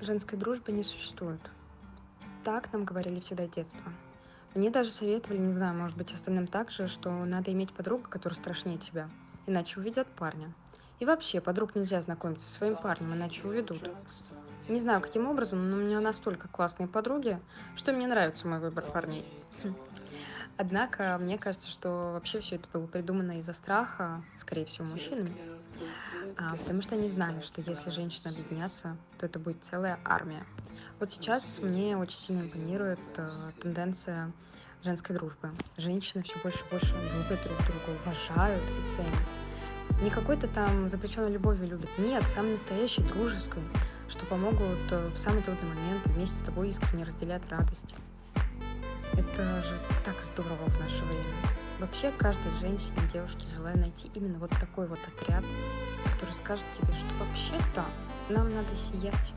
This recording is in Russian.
Женской дружбы не существует. Так нам говорили всегда с детства. Мне даже советовали, не знаю, может быть, остальным так же, что надо иметь подругу, которая страшнее тебя, иначе уведет парня. И вообще, подруг нельзя знакомиться со своим парнем, иначе уведут. Не знаю, каким образом, но у меня настолько классные подруги, что мне нравится мой выбор парней. Однако, мне кажется, что вообще все это было придумано из-за страха, скорее всего, мужчинами. Потому что они знали, что если женщины объединятся, то это будет целая армия. Вот сейчас мне очень сильно импонирует тенденция женской дружбы. Женщины все больше и больше любят друг друга, уважают и ценят. Не какой-то там запрещенной любовью любят, нет, самой настоящей, дружеской, что помогут в самый трудный момент вместе с тобой искренне разделять радость. Это же так здорово в наше время. Вообще, каждой женщине, девушке желаю найти именно вот такой вот отряд, который скажет тебе, что вообще-то нам надо сиять.